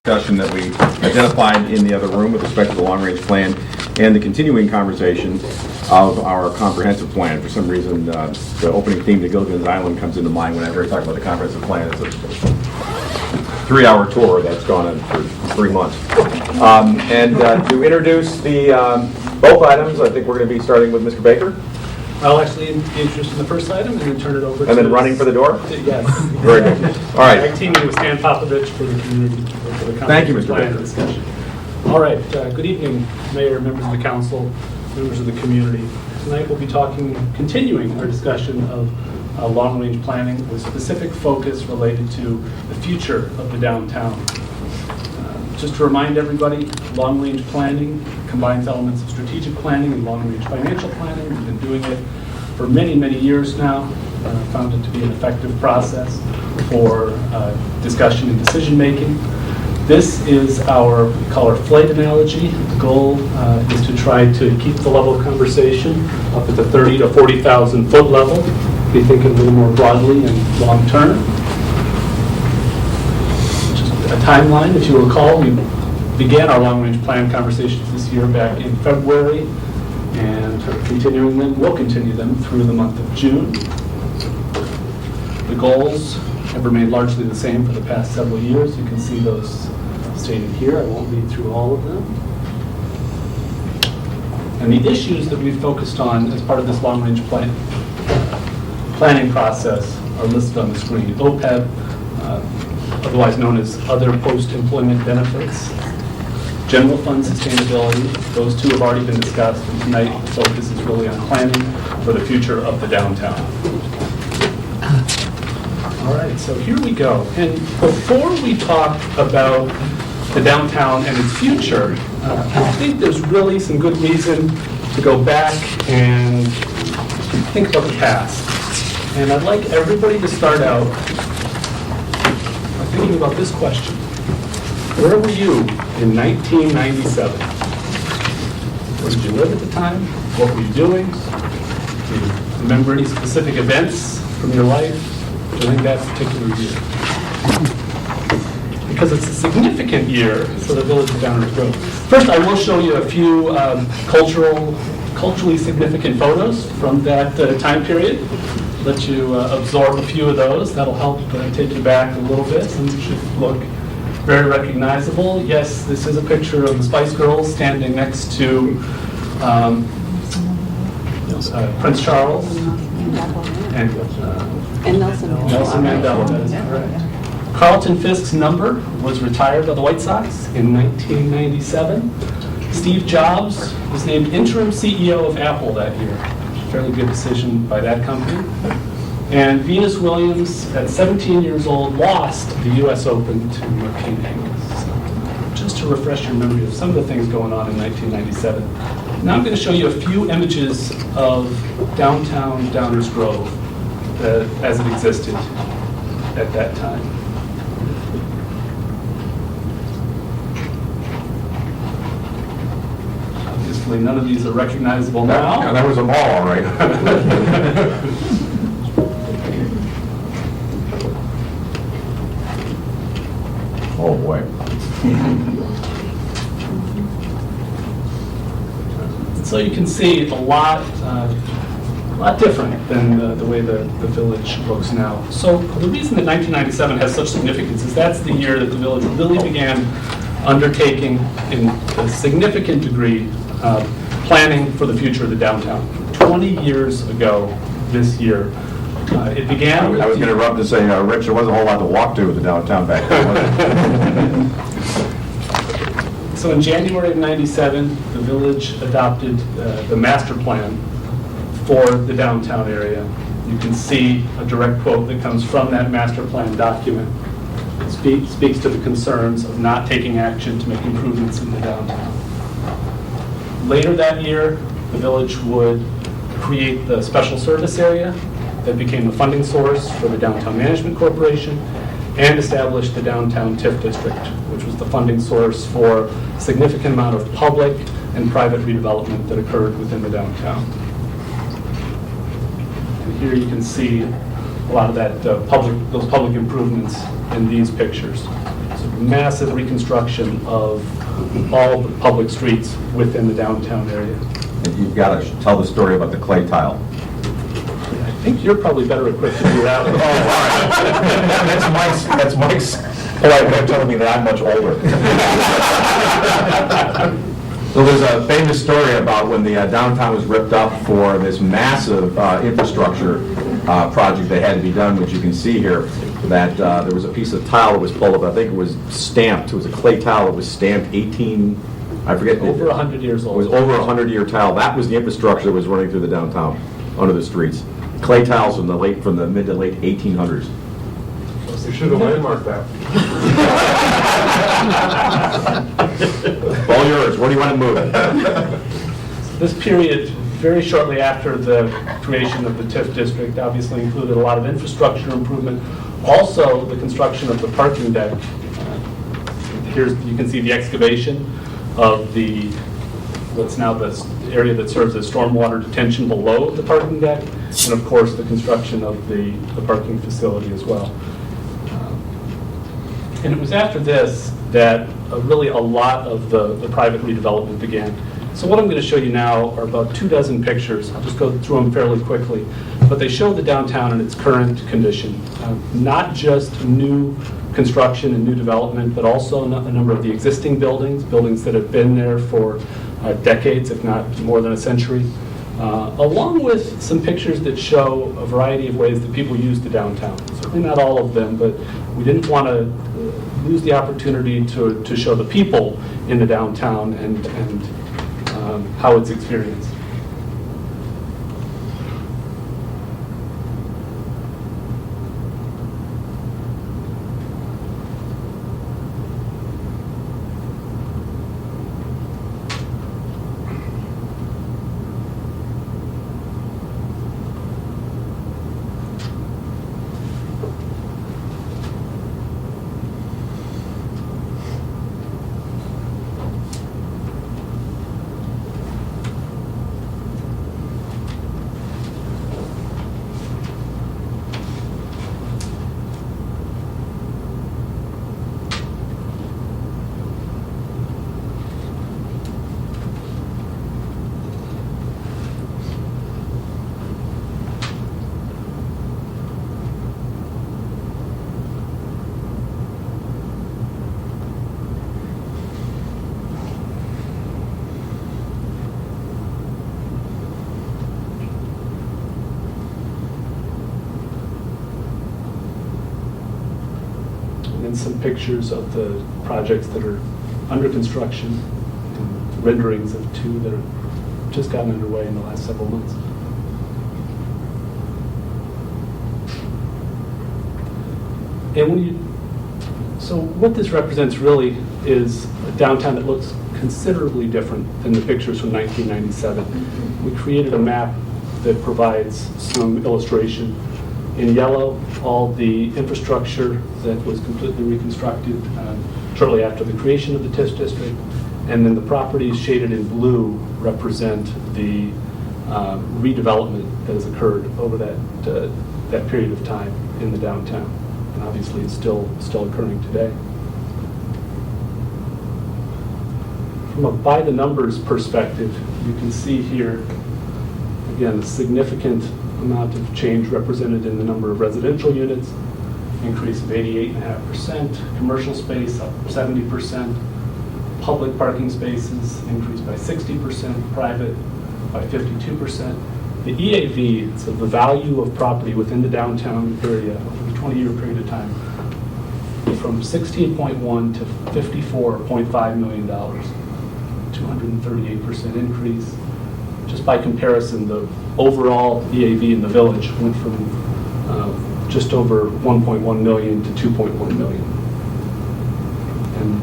discussion that we identified in the other room with respect to the long-range plan and the continuing conversation of our comprehensive plan. For some reason, the opening theme to Gilligan's Island comes into mind whenever I talk about the comprehensive plan. It's a 3-hour tour that's gone on for 3 months. To introduce the both items, I think we're going to be starting with Mr. Baker. I'll actually be interested in the first item and then turn it over to... And then running for the door? Yes. Very good. All right. Tag teaming with Stan Popovich for the community, for the Thank you, Mr. plan Baker. discussion. All right. Good evening, Mayor, members of the council, members of the community. Tonight we'll be continuing our discussion of long-range planning with specific focus related to the future of the downtown. Just to remind everybody, long-range planning combines elements of strategic planning and long-range financial planning. We've been doing it for many, many years now. Found it to be an effective process for discussion and decision-making. This is our, we call our flight analogy. The goal is to try to keep the level of conversation up at the 30 to 40,000 foot level. Be thinking a little more broadly and long-term. A timeline, if you recall, we began our long-range plan conversations this year back in February, and continuing them, we'll continue them through the month of June. The goals have remained largely the same for the past several years. You can see those stated here. I won't read through all of them. And the issues that we've focused on as part of this long-range planning process are listed on the screen. OPEB, otherwise known as other post-employment benefits, general fund sustainability, those two have already been discussed, and tonight the focus is really on planning for the future of the downtown. All right, so here we go. And before we talk about the downtown and its future, I think there's really some good reason to go back and think about the past. And I'd like everybody to start out thinking about this question. Where were you in 1997? Where did you live at the time? What were you doing? Do you remember any specific events from your life during that particular year? Because it's a significant year for the Village of Downers Grove. First, I will show you a few culturally significant photos from that time period. Let you absorb a few of those. That'll help take you back a little bit, and it should look very recognizable. Yes, this is a picture of the Spice Girls standing next to Prince Charles and Nelson Mandela. That is correct. Carlton Fisk's number was retired by the White Sox in 1997. Steve Jobs was named interim CEO of Apple that year. Fairly good decision by that company. And Venus Williams, at 17 years old, lost the U.S. Open to Martina Hingis. So, just to refresh your memory of some of the things going on in 1997. Now I'm going to show you a few images of downtown Downers Grove as it existed at that time. Obviously, none of these are recognizable now. Yeah, that was a mall, all right. Oh, boy. So you can see a lot different than the way the village looks now. So the reason that 1997 has such significance is that's the year that the village really began undertaking, in a significant degree, planning for the future of the downtown. 20 years ago this year, it began... I was going to rub to say, Rich, there wasn't a whole lot to walk to with the downtown back then, was it? So in January of 97, the village adopted the master plan for the downtown area. You can see a direct quote that comes from that master plan document. It speaks to the concerns of not taking action to make improvements in the downtown. Later that year, the village would create the special service area that became the funding source for the Downtown Management Corporation and establish the Downtown TIF District, which was the funding source for a significant amount of public and private redevelopment that occurred within the downtown. And here you can see a lot of that those public improvements in these pictures. So massive reconstruction of all the public streets within the downtown area. And you've got to tell the story about the clay tile. I think you're probably better equipped to do that. That's Mike's polite way of telling me that I'm much older. So there's a famous story about when the downtown was ripped up for this massive infrastructure project that had to be done, which you can see here, that there was a piece of tile that was pulled up. I think it was stamped. It was a clay tile that was stamped I forget. Over 100 years It old. was over 100-year tile. That was the infrastructure that was running through the downtown, under the streets. Clay tiles from the mid to late 1800s. You should have landmarked that. All yours. Where do you want to move it? This period, very shortly after the creation of the TIF district, obviously included a lot of infrastructure improvement. Also, the construction of the parking deck. Here you can see the excavation of what's now the area that serves as stormwater detention below the parking deck, and of course the construction of the parking facility as well. And it was after this that really a lot of the private redevelopment began. So what I'm going to show you now are about 24 pictures. I'll just go through them fairly quickly. But they show the downtown in its current condition. Not just new construction and new development, but also a number of the existing buildings that have been there for decades, if not more than a century. Along with some pictures that show a variety of ways that people use the downtown. Certainly not all of them, but we didn't want to lose the opportunity to show the people in the downtown and how it's experienced. And some pictures of the projects that are under construction, and renderings of two that have just gotten underway in the last several months. So what this represents really is a downtown that looks considerably different than the pictures from 1997. We created a map that provides some illustration. In yellow, all the infrastructure that was completely reconstructed shortly after the creation of the TIF district, and then the properties shaded in blue represent the redevelopment that has occurred over that period of time in the downtown. And obviously it's still occurring today. From a by the numbers perspective, you can see here, again, a significant amount of change represented in the number of residential units, increase of 88.5%, commercial space up 70%, public parking spaces increased by 60%, private by 52%. The EAV, so the value of property within the downtown area over a 20-year period of time, from 16.1 to $54.5 million, 238% increase. Just by comparison, the overall EAV in the village went from just over 1.1 million to 2.1 million. And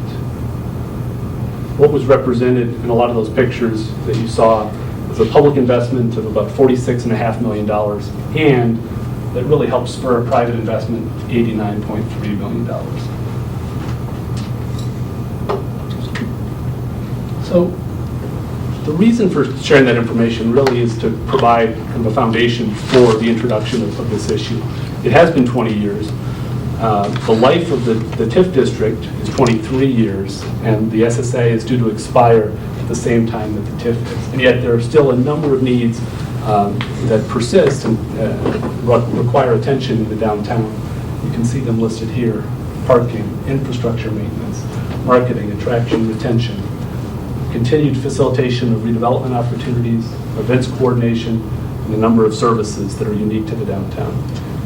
what was represented in a lot of those pictures that you saw was a public investment of about $46.5 million, and that really helped spur private investment, $89.3 million. So the reason for sharing that information really is to provide kind of a foundation for the introduction of this issue. It has been 20 years. The life of the TIF district is 23 years, and the SSA is due to expire at the same time that the TIF is. And yet there are still a number of needs that persist and require attention in the downtown. You can see them listed here: parking, infrastructure maintenance, marketing, attraction, retention, continued facilitation of redevelopment opportunities, events coordination, and a number of services that are unique to the downtown.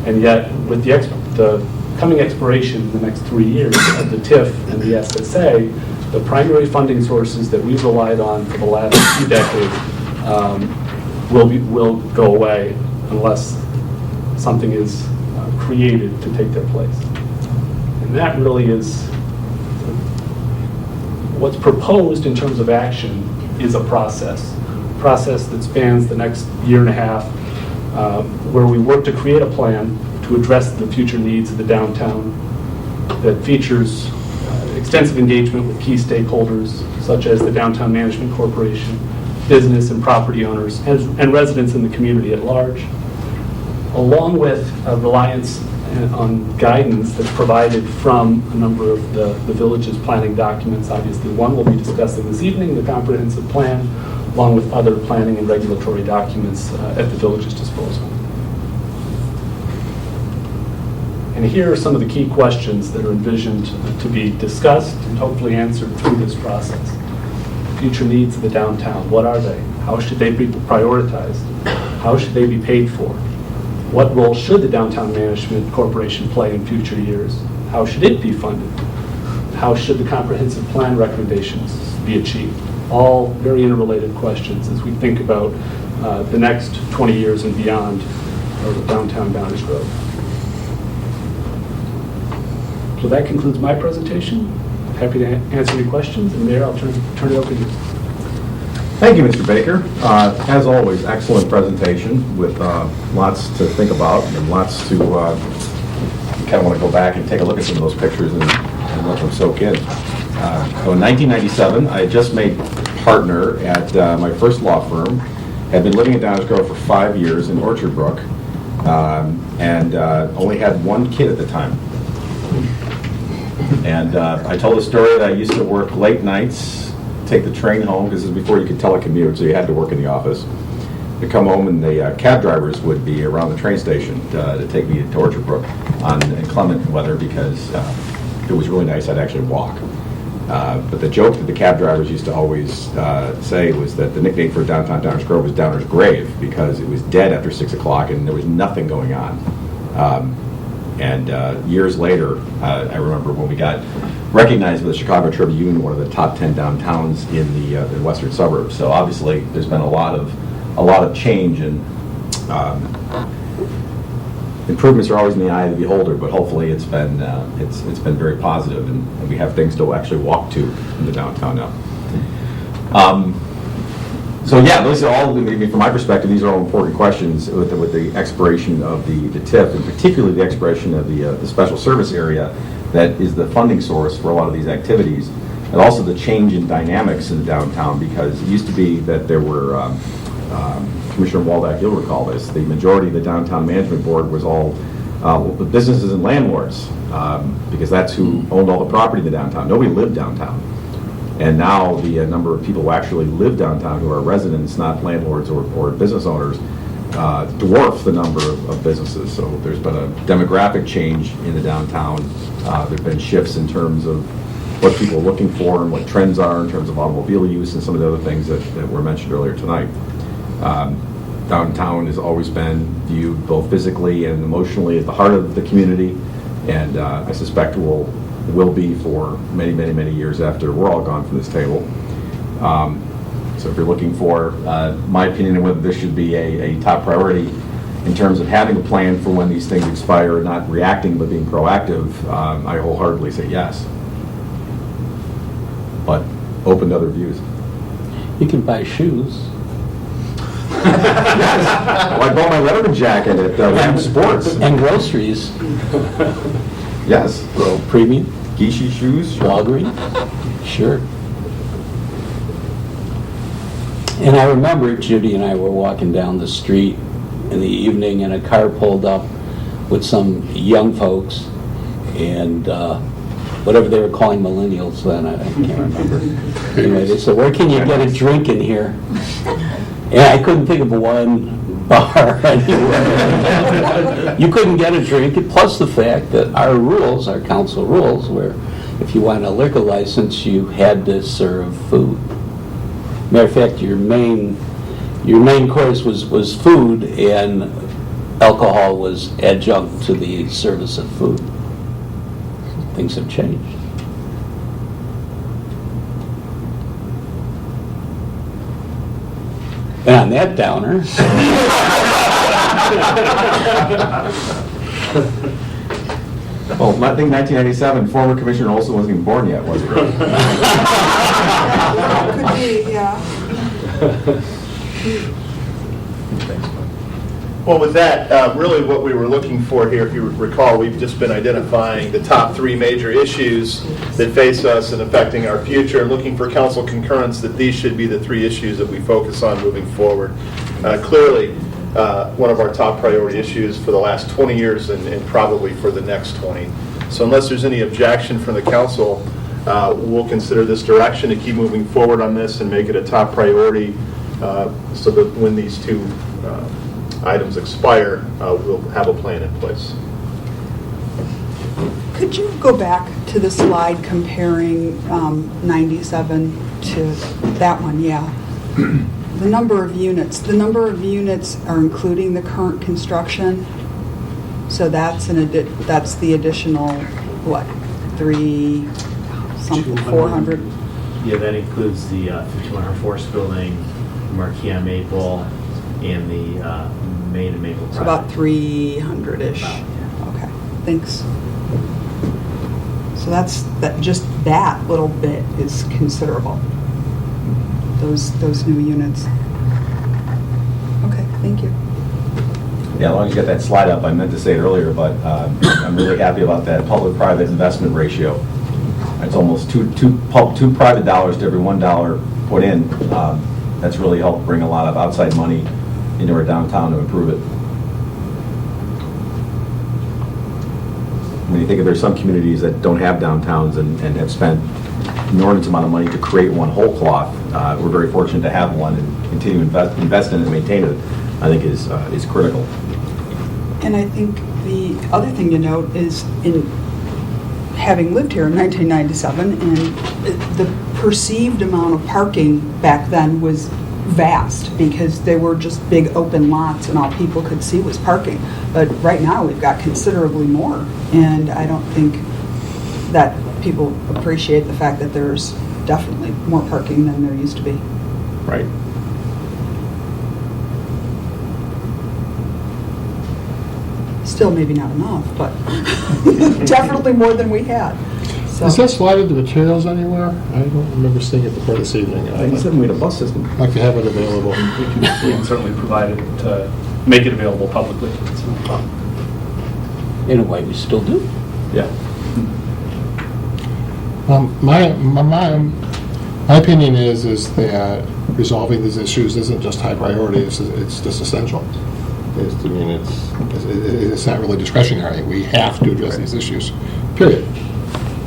And yet, with the coming expiration in the next 3 years of the TIF and the SSA, the primary funding sources that we've relied on for the last few decades will go away unless something is created to take their place. And that really is what's proposed in terms of action is a process that spans the next year and a half, where we work to create a plan to address the future needs of the downtown that features extensive engagement with key stakeholders such as the Downtown Management Corporation, business and property owners, and residents in the community at large, along with a reliance on guidance that's provided from a number of the village's planning documents. Obviously, one we'll be discussing this evening, the comprehensive plan, along with other planning and regulatory documents at the village's disposal. And here are some of the key questions that are envisioned to be discussed and hopefully answered through this process. Future needs of the downtown, what are they? How should they be prioritized? How should they be paid for? What role should the Downtown Management Corporation play in future years? How should it be funded? How should the comprehensive plan recommendations be achieved? All very interrelated questions as we think about the next 20 years and beyond of downtown Downers Grove. So that concludes my presentation. Happy to answer any questions, and Mayor, I'll turn it over to you. Thank you, Mr. Baker. As always, excellent presentation with lots to think about and lots to kind of want to go back and take a look at some of those pictures and let them soak in. So in 1997, I had just made partner at my first law firm, had been living in Downers Grove for 5 years in Orchard Brook, and only had one kid at the time. And I told a story that I used to work late nights, take the train home, because this is before you could telecommute, so you had to work in the office. To come home, and the cab drivers would be around the train station to take me to Orchard Brook on inclement weather, because it was really nice. I'd actually walk. But the joke that the cab drivers used to always say was that the nickname for downtown Downers Grove was Downers Grave, because it was dead after 6 o'clock and there was nothing going on. And years later, I remember when we got recognized by the Chicago Tribune, one of the top 10 downtowns in the western suburbs. So obviously, there's been a lot of change, and improvements are always in the eye of the beholder. But hopefully, it's been very positive, and we have things to actually walk to in the downtown now. So yeah, those are all, from my perspective, these are all important questions with the expiration of the TIF, and particularly the expiration of the special service area that is the funding source for a lot of these activities, and also the change in dynamics in the downtown, because it used to be that there were, Commissioner Waldeck, you'll recall this, the majority of the Downtown Management Board was all the businesses and landlords, because that's who owned all the property in the downtown. Nobody lived downtown. And now the number of people who actually live downtown, who are residents, not landlords or business owners, dwarf the number of businesses. So there's been a demographic change in the downtown. There have been shifts in terms of what people are looking for and what trends are in terms of automobile use and some of the other things that were mentioned earlier tonight. Downtown has always been viewed both physically and emotionally as the heart of the community, and I suspect will be for many, many, many years after we're all gone from this table. So if you're looking for my opinion on whether this should be a top priority in terms of having a plan for when these things expire, not reacting but being proactive, I wholeheartedly say yes. But open to other views. You can buy shoes. Yes. Well, I bought my Letterman jacket at Ram Sports. And groceries. Yes. Well, premium. Gishi shoes. Walgreens. Sure. And I remember Judy and I were walking down the street in the evening, and a car pulled up with some young folks, and whatever they were calling millennials then, I can't remember. Anyway, they said, where can you get a drink in here? And I couldn't think of one bar anywhere. You couldn't get a drink, and plus the fact that our rules, our council rules, where if you wanted a liquor license, you had to serve food. Matter of fact, your main course was food, and alcohol was adjunct to the service of food. Things have changed. And on that downer, Well, I think 1997, former Commissioner Olson wasn't even born yet, was he? Could be, yeah. Well, with that, really what we were looking for here, if you recall, we've just been identifying the top 3 major issues that face us and affecting our future, and looking for council concurrence that these should be the 3 issues that we focus on moving forward. Clearly, one of our top priority issues for the last 20 years and probably for the next 20. So unless there's any objection from the council, we'll consider this direction to keep moving forward on this and make it a top priority so that when these 2 items expire, we'll have a plan in place. Could you go back to the slide comparing 97 to that one? Yeah. The number of units are including the current construction. So that's the additional, what, 400? Yeah, that includes the 5100 Forest Building, Marquis Maple, and the Main and Maple So project. about 300-ish. Okay, thanks. So just that little bit is considerable. Those new units. Okay, thank you. Yeah, as long as you got that slide up, I meant to say it earlier, but I'm really happy about that public-private investment ratio. It's almost two private dollars to every $1 put in. That's really helped bring a lot of outside money into our downtown to improve it. When you think of there's some communities that don't have downtowns and have spent an inordinate amount of money to create one whole cloth, we're very fortunate to have one and continue to invest in it and maintain it, I think is critical. And I think the other thing to note is in having lived here in 1997, and the perceived amount of parking back then was vast because they were just big open lots and all people could see was parking. But right now we've got considerably more, and I don't think that people appreciate the fact that there's definitely more parking than there used to be. Right. Still maybe not enough, but definitely more than we had. So. Is that slide in the materials anywhere? I don't remember seeing it before this evening. I'd 97, we had a bus system. like to have it available. We can certainly provide it, make it available publicly. in a way, we still do. Yeah. My opinion is that resolving these issues isn't just high priority, it's just essential. It's not really discretionary. We have to address these issues, period.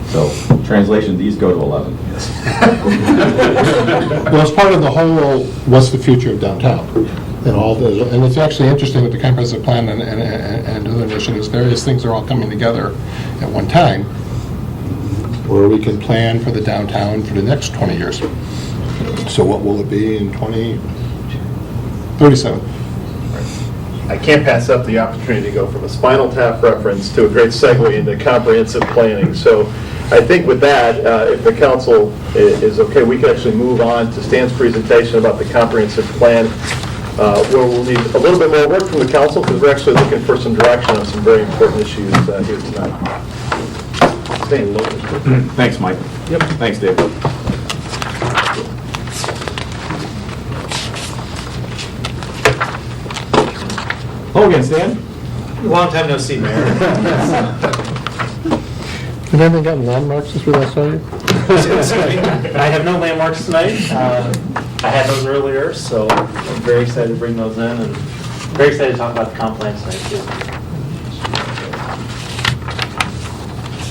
So, translation, these go to 11. Well, it's part of the whole, what's the future of downtown? And it's actually interesting with the comprehensive plan and other initiatives, various things are all coming together at one time, where we can plan for the downtown for the next 20 years. So what will it be in 2037? I can't pass up the opportunity to go from a Spinal Tap reference to a great segue into comprehensive planning. So I think with that, if the council is okay, we can actually move on to Stan's presentation about the comprehensive plan, where we'll need a little bit more work from the council because we're actually looking for some direction on some very important issues here tonight. Stan. Thanks, Mike. Yep. Thanks, Dave. Hello again, Stan. Long time no see, Mayor. Have you ever gotten landmarks since we last saw you? I have no landmarks tonight. I had those earlier, so I'm very excited to bring those in, and very excited to talk about the comp plan tonight, too.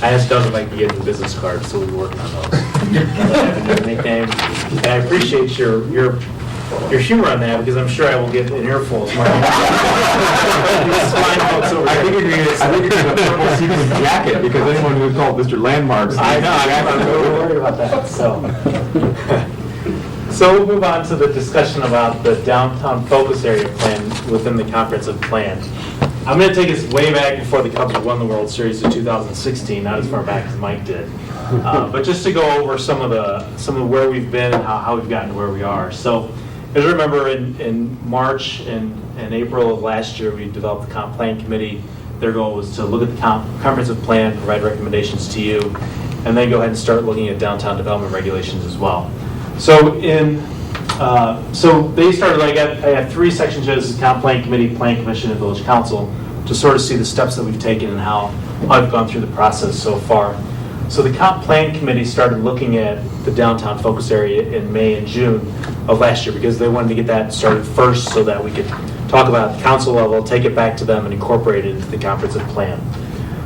I asked Doug if I could get him business cards, so we were working on those. Their nickname. And I appreciate your humor on that, because I'm sure I will get an earful of my I think you're going to get a purple sequin jacket, because anyone who's called Mr. Landmarks. I know, I'm really worried about that, so. So we'll move on to the discussion about the downtown focus area plan within the comprehensive plan. I'm going to take us way back before the Cubs won the World Series in 2016, not as far back as Mike did. But just to go over some of where we've been and how we've gotten to where we are. So, as you remember, in March and April of last year, we developed the comp plan committee. Their goal was to look at the comprehensive plan, provide recommendations to you, and then go ahead and start looking at downtown development regulations as well. So so they started, I have 3 sections here. This is comp plan committee, plan commission, and village council, to sort of see the steps that we've taken and how I've gone through the process so far. So the comp plan committee started looking at the downtown focus area in May and June of last year, because they wanted to get that started first so that we could talk about the council level, take it back to them, and incorporate it into the comprehensive plan.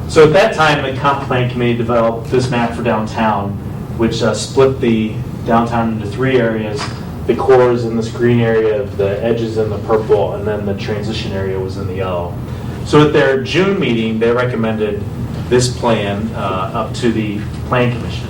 So at that time, the comp plan committee developed this map for downtown, which split the downtown into 3 areas. The core is in this green area, the edges in the purple, and then the transition area was in the yellow. So at their June meeting, they recommended this plan up to the Plan Commission.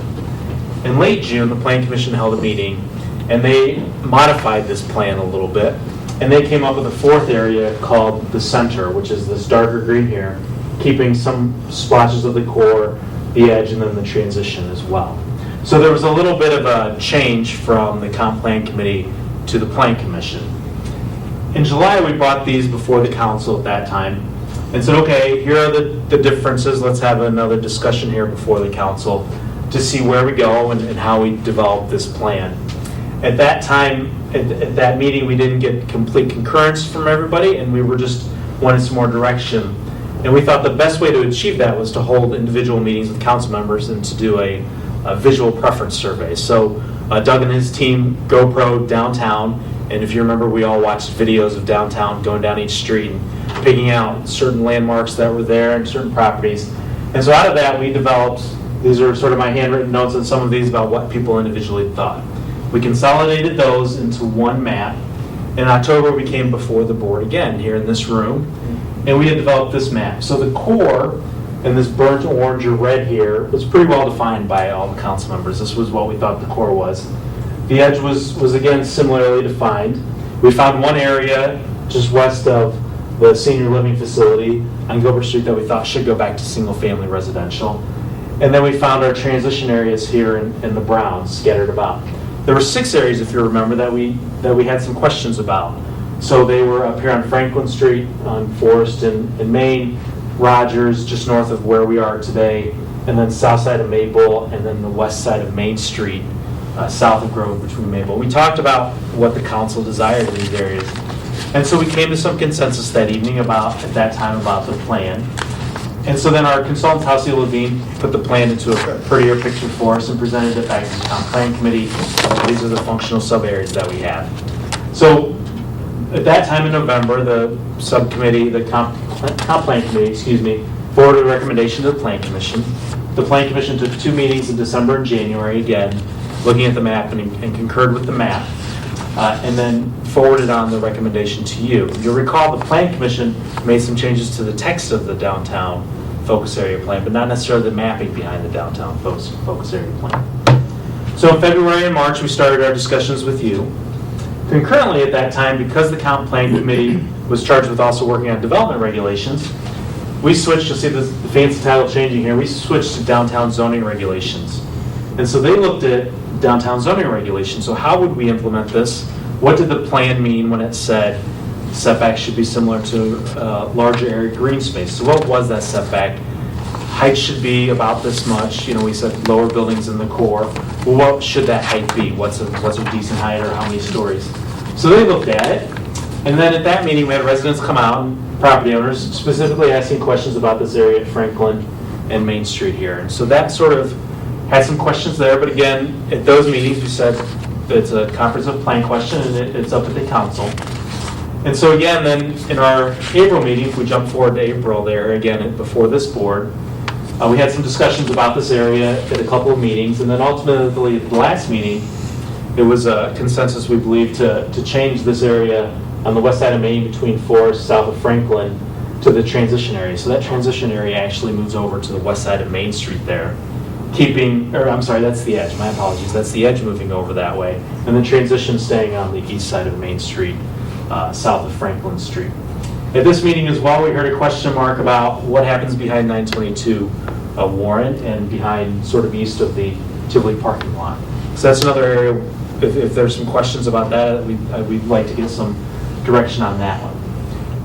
In late June, the Plan Commission held a meeting, and they modified this plan a little bit, and they came up with a 4th area called the center, which is this darker green here, keeping some splotches of the core, the edge, and then the transition as well. So there was a little bit of a change from the comp plan committee to the Plan Commission. In July, we brought these before the council at that time and said, okay, here are the differences. Let's have another discussion here before the council to see where we go and how we develop this plan. At that time, at that meeting, we didn't get complete concurrence from everybody, and we were just wanted some more direction. And we thought the best way to achieve that was to hold individual meetings with council members and to do a visual preference survey. So Doug and his team GoPro downtown, and if you remember, we all watched videos of downtown going down each street and picking out certain landmarks that were there and certain properties. And so out of that, we developed, these are sort of my handwritten notes on some of these about what people individually thought. We consolidated those into one map. In October, we came before the board again here in this room, and we had developed this map. So the core, and this burnt orange or red here, was pretty well defined by all the council members. This was what we thought the core was. The edge was again similarly defined. We found one area just west of the senior living facility on Gilbert Street that we thought should go back to single-family residential. And then we found our transition areas here in the browns scattered about. There were 6 areas, if you remember, that we had some questions about. So they were up here on Franklin Street, on Forest in Maine, Rogers, just north of where we are today, and then south side of Maple, and then the west side of Main Street, south of Grove between Maple. We talked about what the council desired in these areas. And so we came to some consensus that evening at that time about the plan. And so then our consultant, Halsey Levine, put the plan into a prettier picture for us and presented it back to the comp plan committee. These are the functional sub-areas that we have. So at that time in November, the subcommittee, the comp plan committee, forwarded a recommendation to the Plan Commission. The Plan Commission took 2 meetings in December and January, again, looking at the map and concurred with the map, and then forwarded on the recommendation to you. You'll recall the Plan Commission made some changes to the text of the downtown focus area plan, but not necessarily the mapping behind the downtown focus area plan. So in February and March, we started our discussions with you. Concurrently at that time, because the comp plan committee was charged with also working on development regulations, we switched, you'll see the fancy title changing here, we switched to downtown zoning regulations. And so they looked at downtown zoning regulations. So how would we implement this? What did the plan mean when it said setbacks should be similar to larger area green space? So what was that setback? Height should be about this much. We said lower buildings in the core. Well, what should that height be? What's a decent height, or how many stories? So they looked at it, and then at that meeting, we had residents come out, and property owners, specifically asking questions about this area at Franklin and Main Street here. And so that sort of had some questions there, but again, at those meetings, we said it's a comprehensive plan question, and it's up to the council. And so again, then in our April meeting, if we jump forward to April there, again, before this board, We had some discussions about this area at a couple of meetings, and then ultimately at the last meeting, it was a consensus, we believe, to change this area on the west side of Main between Forest, south of Franklin, to the transition area. So that transition area actually moves over to the west side of Main Street there, that's the edge, my apologies. That's the edge moving over that way, and the transition staying on the east side of Main Street, south of Franklin Street. At this meeting as well, we heard a question mark about what happens behind 922 Warren and behind sort of east of the Tivoli parking lot. So that's another area, if there's some questions about that, we'd like to get some direction on that one.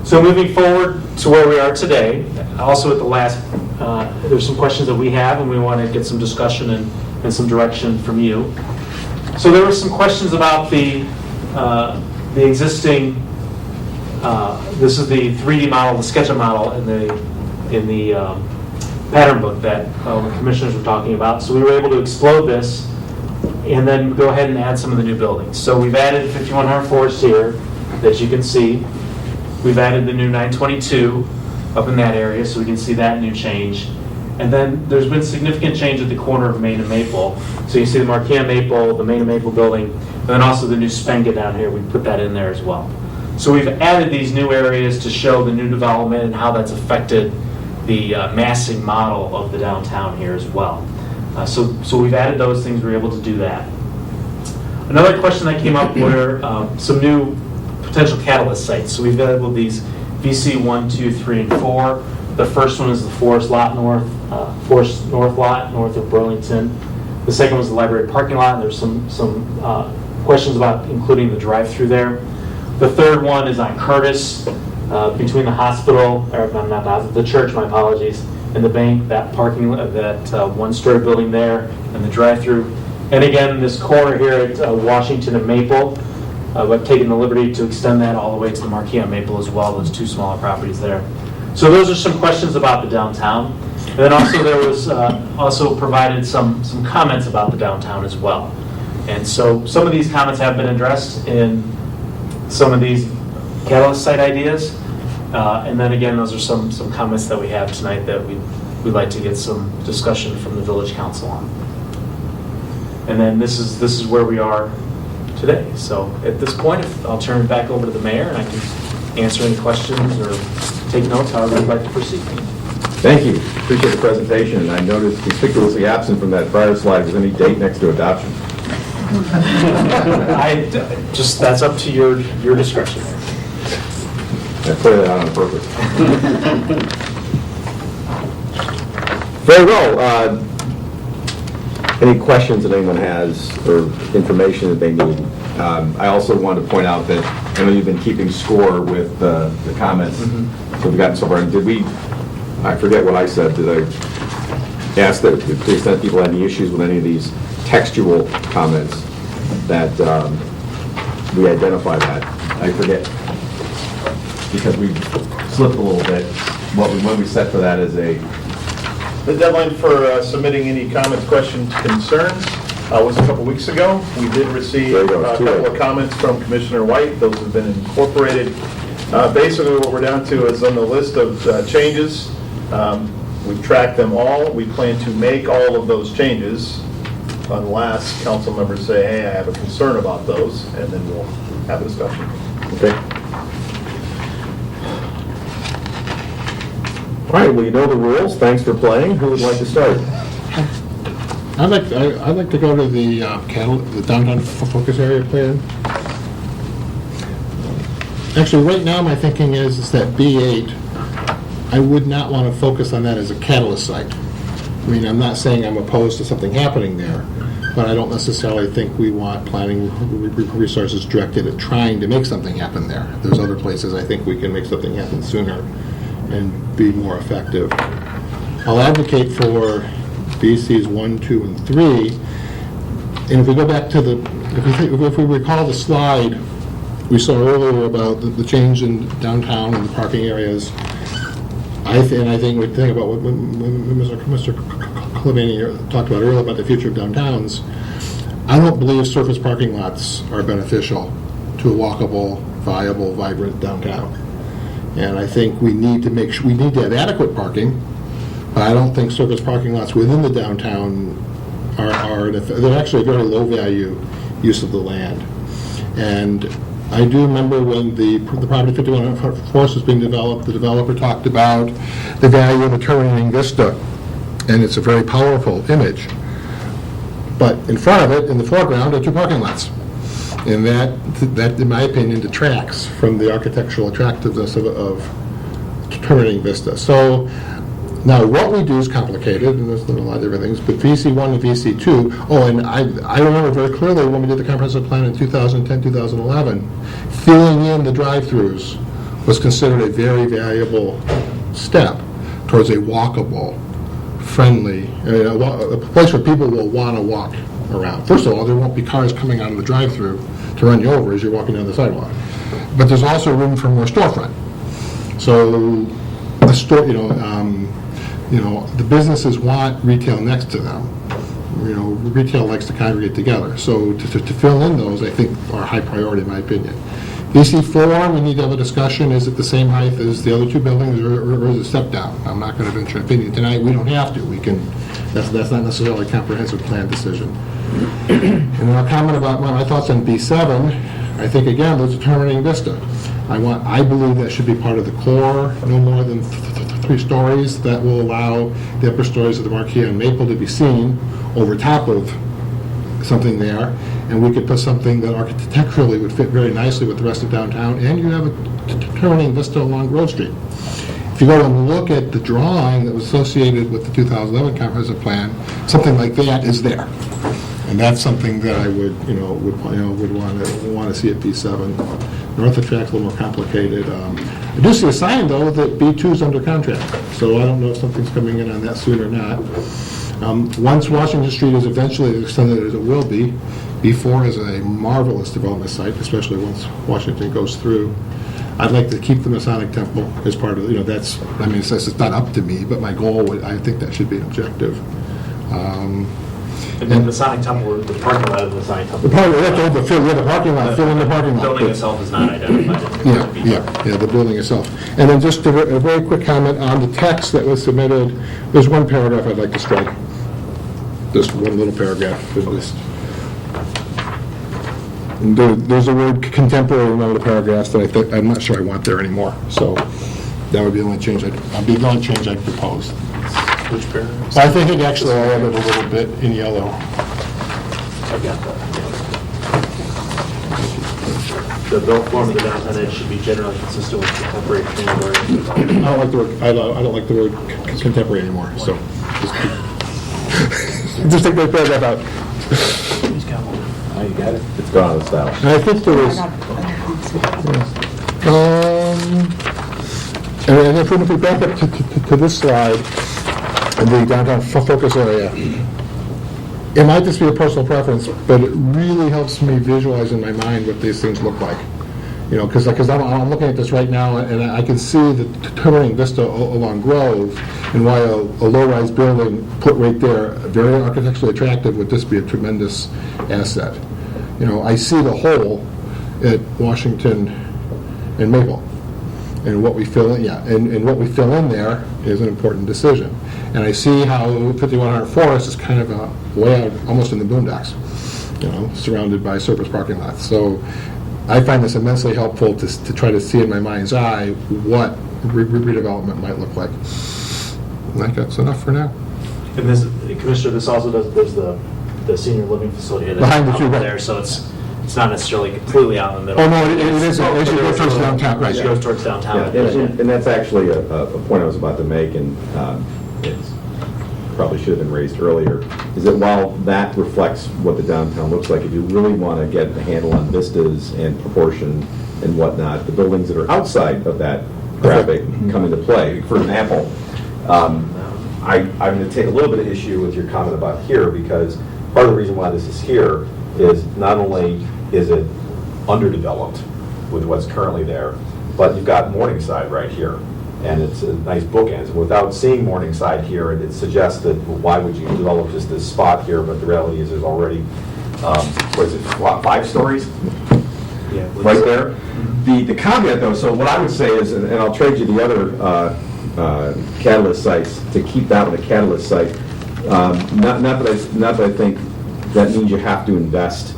So moving forward to where we are today, also at the last, there's some questions that we have and we want to get some discussion and some direction from you. So there were some questions about the existing, this is the 3D model, the SketchUp model in the pattern book that the commissioners were talking about. So we were able to explode this and then go ahead and add some of the new buildings. So we've added 5100 Forest here that you can see. We've added the new 922 up in that area so we can see that new change. And then there's been significant change at the corner of Main and Maple. So you see the Marquis Maple, the Main and Maple building, and then also the new Spenga down here. We put that in there as well. So we've added these new areas to show the new development and how that's affected the massing model of the downtown here as well. So we've added those things, we were able to do that. Another question that came up were some new potential catalyst sites. So we've labeled these VC 1, 2, 3, and 4. The first one is the Forest North lot, north of Burlington. The second was the library parking lot, and there's some questions about including the drive-through there. The third one is on Curtis, between the hospital, or not the hospital, the church, my apologies, and the bank, that parking, that one-story building there, and the drive-through. And again, this corner here at Washington and Maple, I've taken the liberty to extend that all the way to the Marquis on Maple as well, those two smaller properties there. So those are some questions about the downtown. And then also there was also provided some comments about the downtown as well. And so some of these comments have been addressed in some of these catalyst site ideas. And then again, those are some comments that we have tonight that we'd like to get some discussion from the village council on. And then this is where we are today. So at this point, I'll turn it back over to the mayor and I can answer any questions or take notes, however you'd like to proceed. Thank you. Appreciate the presentation. And I noticed conspicuously absent from that prior slide was any date next to adoption. That's up to your discretion. I put it out on purpose. Very well. Any questions that anyone has or information that they need? I also wanted to point out that I know you've been keeping score with the comments. So we've gotten so far. I forget what I said. Did I ask that to the extent people had any issues with any of these textual comments that we identify that? I forget. Because we slipped a little bit. When we set for that as a... The deadline for submitting any comments, questions, concerns was a couple weeks ago. We did receive a couple of comments from Commissioner White. Those have been incorporated. Basically, what we're down to is on the list of changes. We've tracked them all. We plan to make all of those changes unless council members say, hey, I have a concern about those, and then we'll have a discussion. Okay. All right, well, you know the rules. Thanks for playing. Who would like to start? I'd like to go to the downtown focus area plan. Actually, right now my thinking is that B8, I would not want to focus on that as a catalyst site. I mean, I'm not saying I'm opposed to something happening there, but I don't necessarily think we want planning resources directed at trying to make something happen there. There's other places I think we can make something happen sooner and be more effective. I'll advocate for BCs 1, 2, and 3. And if we go back to if we recall the slide we saw earlier about the change in downtown and the parking areas, I think we think about what Mr. Clevany talked about earlier about the future of downtowns. I don't believe surface parking lots are beneficial to a walkable, viable, vibrant downtown. And I think we need to have adequate parking But I don't think surface parking lots within the downtown they're actually a very low-value use of the land. And I do remember when the property 51 Forest was being developed, the developer talked about the value of a turning vista, and it's a very powerful image. But in front of it, in the foreground, are two parking lots. And that, in my opinion, detracts from the architectural attractiveness of turning vista. So now what we do is complicated, and there's a lot of different things, but VC1 and VC2, and I remember very clearly when we did the comprehensive plan in 2010, 2011, filling in the drive-throughs was considered a very valuable step towards a walkable, friendly, a place where people will want to walk around. First of all, there won't be cars coming out of the drive-through to run you over as you're walking down the sidewalk. But there's also room for more storefront. So a store, the businesses want retail next to them. Retail likes to congregate together. So to fill in those, I think, are high priority in my opinion. VC4, we need to have a discussion. Is it the same height as the other two buildings, or is it a step down? I'm not going to venture an opinion tonight. We don't have to. We can. That's not necessarily a comprehensive plan decision. And then I'll comment about my thoughts on B7. I think again, there's a turning vista. I believe that should be part of the core, no more than 3 stories. That will allow the upper stories of the Marquis on Maple to be seen over top of something there, and we could put something that architecturally would fit very nicely with the rest of downtown, and you have a turning vista along Grove Street. If you go and look at the drawing that was associated with the 2011 comprehensive plan, something like that is there, and that's something that I would want to see at B7. North of track's a little more complicated. I do see a sign though that B2 is under contract, so I don't know if something's coming in on that soon or not. Once Washington Street is eventually as extended as it will be, B4 is a marvelous development site, especially once Washington goes through. I'd like to keep the Masonic Temple as part of, it's not up to me, but my goal, I think that should be an objective. And then the Masonic Temple, the parking lot of the Masonic Temple. The parking lot, fill in the parking lot. The building itself is not identified. Yeah, the building itself. And then just a very quick comment on the text that was submitted. There's one paragraph I'd like to strike. Just one little paragraph. There's a word contemporary in one of the paragraphs that I'm not sure I want there anymore. So that would be the only change I'd propose. Which paragraph? I think it actually I added a little bit in yellow. I got that. The built form of the downtown edge should be generally consistent with contemporary community. I don't like the word contemporary anymore. So just take that paragraph out. Who's got one? Oh, you got it? It's gone out of style. And I think there was. And if we back up to this slide, the downtown focus area, it might just be a personal preference, but it really helps me visualize in my mind what these things look like. Because I'm looking at this right now, and I can see the turning vista along Grove, and why a low-rise building put right there, very architecturally attractive, would just be a tremendous asset. I see the hole at Washington and Maple, and what we fill in, and what we fill in there is an important decision. And I see how 5100 Forest is kind of a way out, almost in the boondocks, surrounded by surface parking lots. So I find this immensely helpful to try to see in my mind's eye what redevelopment might look like. I think that's enough for now. And this, Commissioner, this also there's the senior living facility that's Behind the two, right. there, so it's not necessarily completely out in the middle. Oh, no, it isn't. As you go towards downtown, right. As you go towards downtown. And that's actually a point I was about to make, and it probably should have been raised earlier, is that while that reflects what the downtown looks like, if you really want to get a handle on vistas and proportion and whatnot, the buildings that are outside of that graphic come into play. For example, I'm going to take a little bit of issue with your comment about here, because part of the reason why this is here is not only is it underdeveloped with what's currently there, but you've got Morningside right here, and it's a nice bookends. Without seeing Morningside here, it suggests that, well, why would you develop just this spot here? But the reality is there's already, 5 stories? Yeah, Right there. The caveat, though, so what I would say is, and I'll trade you the other catalyst sites, to keep that one a catalyst site. Not that I think that means you have to invest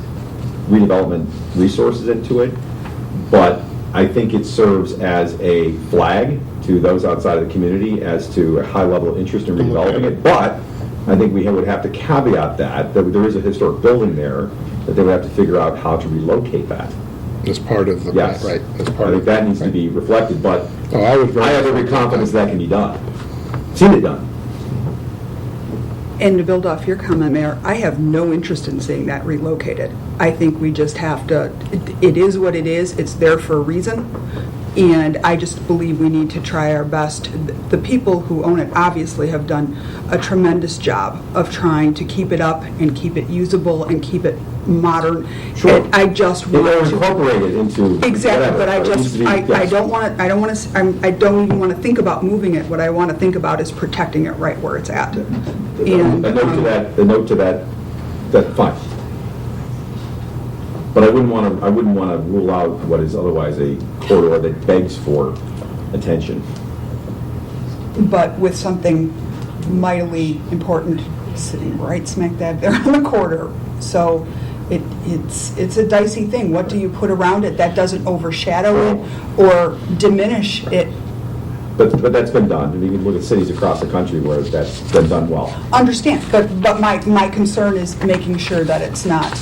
redevelopment resources into it, but I think it serves as a flag to those outside of the community as to a high level of interest in redeveloping it. But I think we would have to caveat that there is a historic building there, that they would have to figure out how to relocate that. As part of the, Yes. right, as I part think of. that needs to be reflected, but Oh, I would. I have every confidence that can be done. Seen it done. And to build off your comment, Mayor, I have no interest in seeing that relocated. I think we just have to, it is what it is, it's there for a reason, and I just believe we need to try our best. The people who own it obviously have done a tremendous job of trying to keep it up and keep it usable and keep it modern. Sure. And I just They're want to... incorporated into. Exactly, whatever, but I it needs just, to be- I yes. don't even want to think about moving it. What I want to think about is protecting it right where it's at. And, A note to that, that's fine. But I wouldn't want to rule out what is otherwise a corridor that begs for attention. But with something mightily important sitting right smack dab there on the corner. So it's a dicey thing. What do you put around it that doesn't overshadow it or diminish it? But that's been done. And you can look at cities across the country where that's been done well. Understand, but my concern is making sure that it's not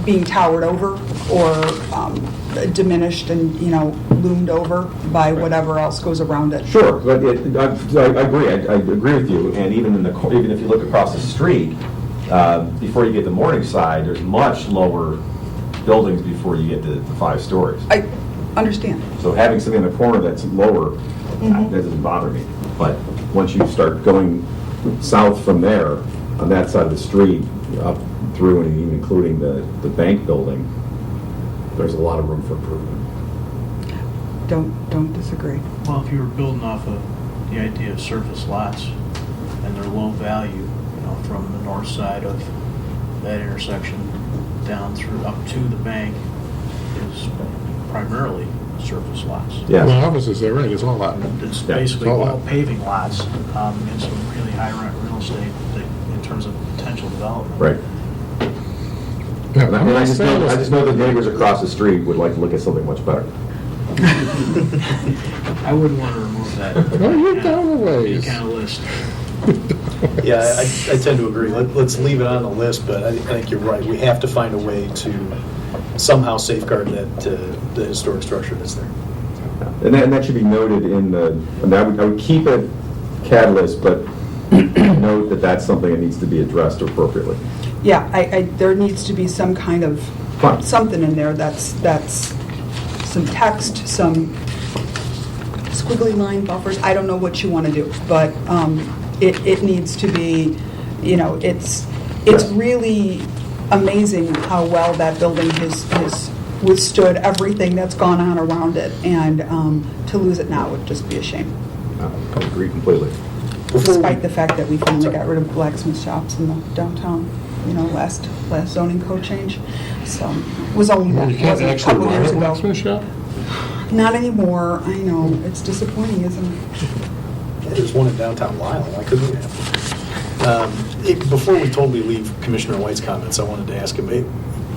being towered over or diminished and, loomed over by whatever else goes around it. Sure, but I agree. I agree with you. And even if you look across the street, before you get to Morningside, there's much lower buildings before you get to 5 stories. I understand. So having something in the corner that's lower, that doesn't bother me. But once you start going south from there, on that side of the street, up through and even including the bank building, there's a lot of room for improvement. Don't disagree. Well, if you were building off of the idea of surface lots and their low value, from the north side of that intersection down through up to the bank is primarily surface lots. Yes. Well, offices, they're right, it's all lot. It's Yeah, basically it's all all lot. paving lots and some really high rent real estate in terms of potential development. Right. Yeah, And I just know the neighbors across the street would like to look at something much better. I wouldn't want to remove that. No, you're down a ways. Kind of list. Yeah, I tend to agree. Let's leave it on the list, but I think you're right. We have to find a way to somehow safeguard the historic structure that's there. And that should be noted in I would keep it catalyst, but note that that's something that needs to be addressed appropriately. Yeah, there needs to be some kind of, Fine. something in there that's some text, some squiggly line buffers. I don't know what you want to do, but it needs to be, it's really amazing how well that building has withstood everything that's gone on around it, and to lose it now would just be a shame, I agree completely. despite the fact that we finally got rid of blacksmith shops in the downtown, last zoning code change. So, it was only that, You it can't wasn't a actually couple run years a ago. blacksmith shop? Not anymore, I know, it's disappointing, isn't it? There's one in downtown Lyle. Why couldn't we have? Before we totally leave Commissioner White's comments, I wanted to ask him,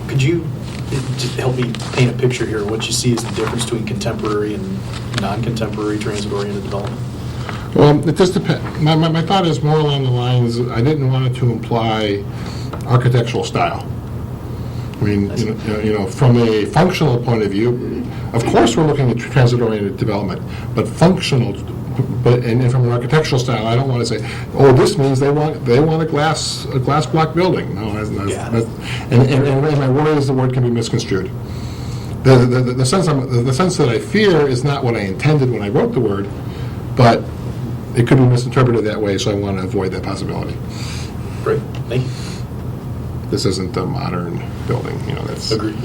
could you just help me paint a picture here of what you see as the difference between contemporary and non-contemporary transit-oriented development? Well, it just depends. My thought is more along the lines, I didn't want it to imply architectural style. I mean, from a functional point of view, of course we're looking at transit-oriented development, but functional, and from an architectural style, I don't want to say, oh, this means they want a glass block building. No, and my worry is the word can be misconstrued. The sense that I fear is not what I intended when I wrote the word, but it could be misinterpreted that way, so I want to avoid that possibility. Great, thank you. This isn't a modern building, that's... Agreed.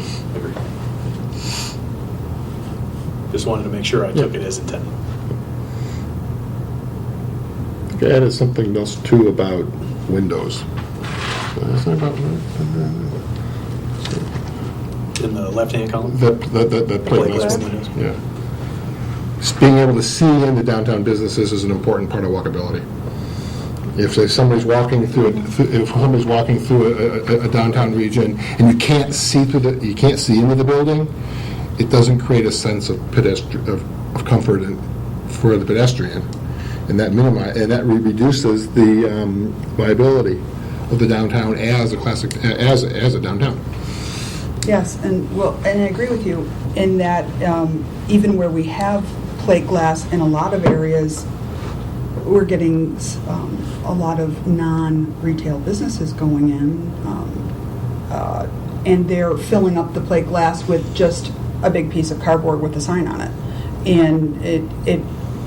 Just wanted to make sure I took it as intended. I think I added something else too about windows. Something about In the left-hand column? that plate Plate glass glass. windows. Yeah. being able to see into downtown businesses is an important part of walkability. If somebody's walking through a downtown region and you can't see into the building, it doesn't create a sense of comfort for the pedestrian, and that reduces the viability of the downtown as a downtown. Yes, and I agree with you in that even where we have plate glass in a lot of areas, we're getting a lot of non-retail businesses going in, and they're filling up the plate glass with just a big piece of cardboard with a sign on it. And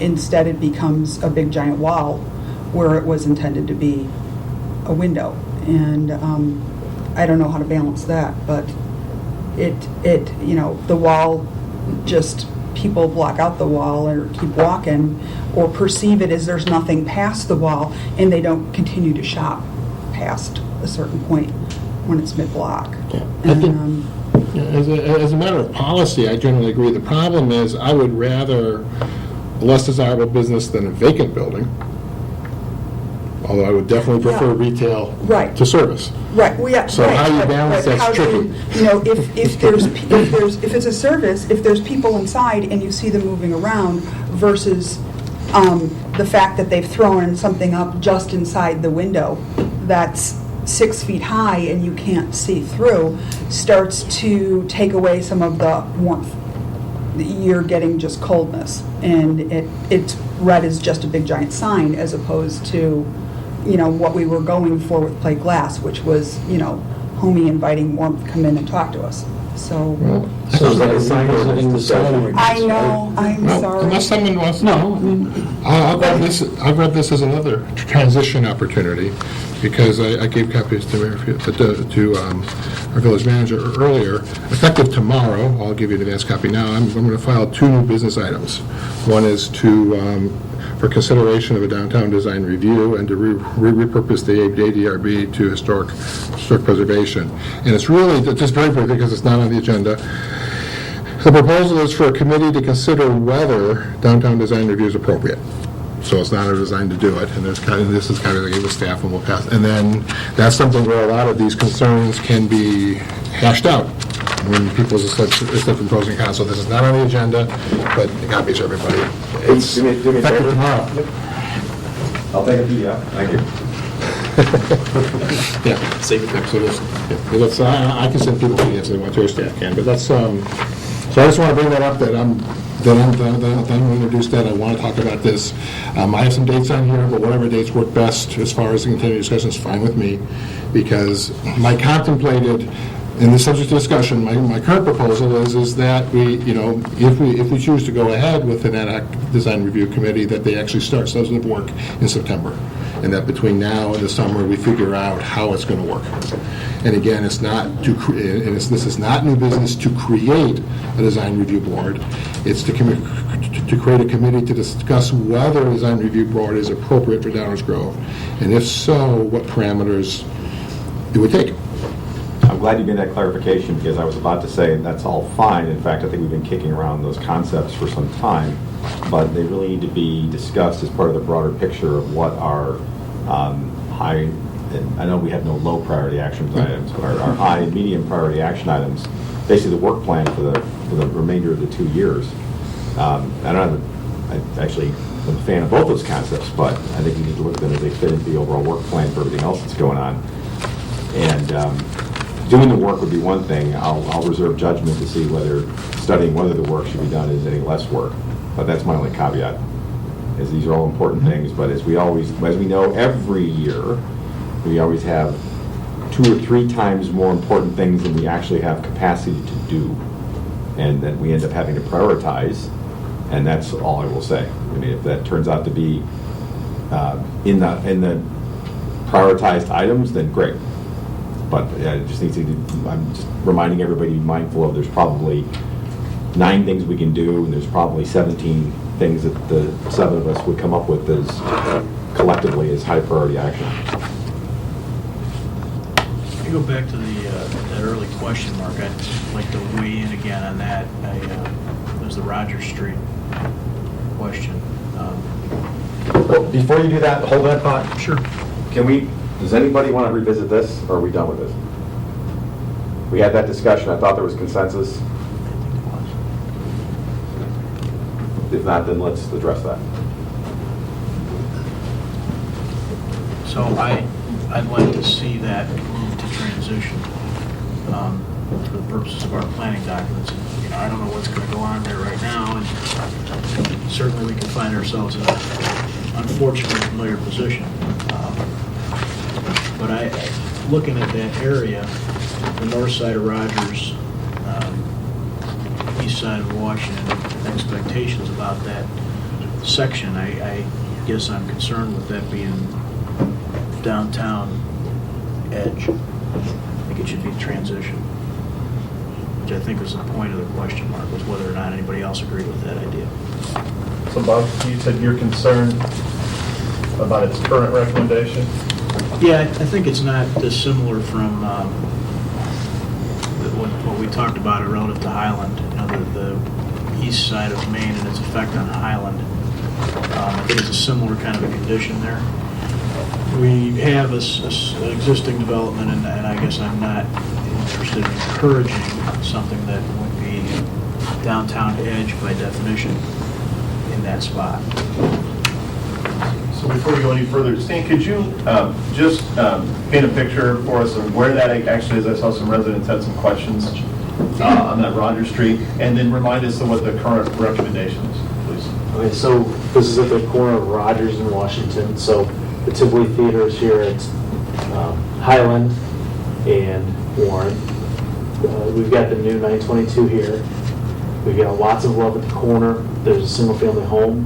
instead it becomes a big giant wall where it was intended to be a window. And I don't know how to balance that, but the wall, just people block out the wall or keep walking or perceive it as there's nothing past the wall, and they don't continue to shop past a certain point when it's mid-block. Yeah. As a matter of policy, I generally agree. The problem is I would rather a less desirable business than a vacant building, although I would definitely prefer retail Right. to service. Right. Well, yeah. So right. how you But balance how that's do tricky. if it's a service, if there's people inside and you see them moving around versus the fact that they've thrown something up just inside the window that's 6 feet high and you can't see through, starts to take away some of the warmth. You're getting just coldness, and it's read as just a big giant sign as opposed to what we were going for with plate glass, which was, homey, inviting warmth, come in and talk to us. So, So that sign in the sign. I know, I'm Well, sorry. unless someone wants to. No, I mean, I've read this as another transition opportunity, because I gave copies to our village manager earlier. Effective tomorrow, I'll give you an advance copy now, I'm going to file 2 new business items. One is for consideration of a downtown design review and to repurpose the ADRB to historic preservation. And it's really, just very briefly, because it's not on the agenda, the proposal is for a committee to consider whether downtown design review is appropriate. So it's not a design to do it, and this is kind of like with staff, and we'll pass. And then that's something where a lot of these concerns can be hashed out when people start from pros and cons. So this is not on the agenda, but the copies for everybody. It's Do me a effective favor. tomorrow. I'll take a PDF. Thank you. Yeah, Save it. absolutely. Yeah. Let's, I can send people PDFs if they want to, or staff can, but that's, so I just want to bring that up, that I'm going to introduce that. I want to talk about this. I have some dates on here, but whatever dates work best as far as the continuing discussion is fine with me, because my contemplated, in the subject of discussion, my current proposal is that we, if we choose to go ahead with an ad hoc design review committee, that they actually start substantive work in September, and that between now and the summer, we figure out how it's going to work. And again, it's not this is not new business to create a design review board. It's to create a committee to discuss whether a design review board is appropriate for Downers Grove, and if so, what parameters it would take. I'm glad you made that clarification, because I was about to say that's all fine. In fact, I think we've been kicking around those concepts for some time, but they really need to be discussed as part of the broader picture of what our high, and I know we have no low priority action items, but our high and medium priority action items, basically the work plan for the remainder of the 2 years. I actually am a fan of both those concepts, but I think we need to look at them as they fit into the overall work plan for everything else that's going on. And doing the work would be one thing. I'll reserve judgment to see studying whether the work should be done is any less work. But that's my only caveat, is these are all important things, but as we know, every year, we always have 2 or 3 times more important things than we actually have capacity to do. And then we end up having to prioritize, and that's all I will say. I mean, if that turns out to be in the prioritized items, then great. But it just needs to, I'm just reminding everybody to be mindful of, there's probably 9 things we can do, and there's probably 17 things that the 7 of us would come up with as collectively as high priority action. If you go back to that early question, Mark, I'd like to weigh in again on that. It was the Rogers Street question. Well, before you do that, hold that thought. Sure. Does anybody want to revisit this, or are we done with this? We had that discussion, I thought there was consensus. If not, then let's address that. So I'd like to see that move to transition for the purposes of our planning documents. You know, I don't know what's going to go on there right now, and certainly we can find ourselves in an unfortunately familiar position. But looking at that area, the north side of Rogers, east side of Washington, expectations about that section, I guess I'm concerned with that being downtown edge. I think it should be transition, which I think was the point of the question mark, was whether or not anybody else agreed with that idea. So Bob, you said you're concerned about its current recommendation? Yeah, I think it's not dissimilar from what we talked about relative to Highland, you know, the east side of Maine and its effect on Highland. I think it's a similar kind of a condition there. We have an existing development, and I guess I'm not interested in encouraging something that would be downtown edge by definition in that spot. So before we go any further, Stan, could you just paint a picture for us of where that actually is? I saw some residents had some questions on that Rogers Street, and then remind us of what the current recommendation is, please. Okay, so this is at the corner of Rogers and Washington. So the Tivoli Theater is here at Highland and Warren. We've got the new 922 here. We've got lots of love at the corner. There's a single-family home.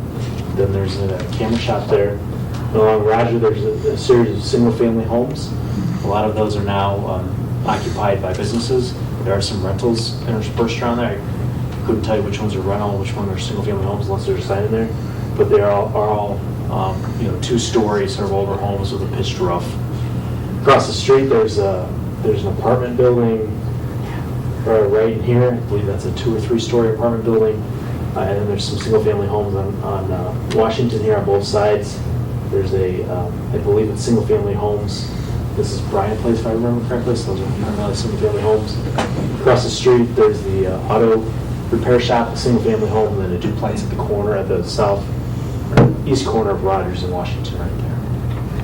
Then there's a camera shop there. And along Roger, there's a series of single-family homes. A lot of those are now occupied by businesses. There are some rentals interspersed around there. I couldn't tell you which ones are rental and which ones are single-family homes unless there's a sign in there. But they are all 2-story sort of older homes with a pitched roof. Across the street, there's an apartment building right in here. I believe that's a 2- or 3-story apartment building. And then there's some single-family homes on Washington here on both sides. There's I believe it's single-family homes. This is Bryant Place, if I remember correctly. So those are primarily single-family homes. Across the street, there's the auto repair shop, a single-family home, and then a duplex at the corner, at the east corner of Rogers and Washington, right there.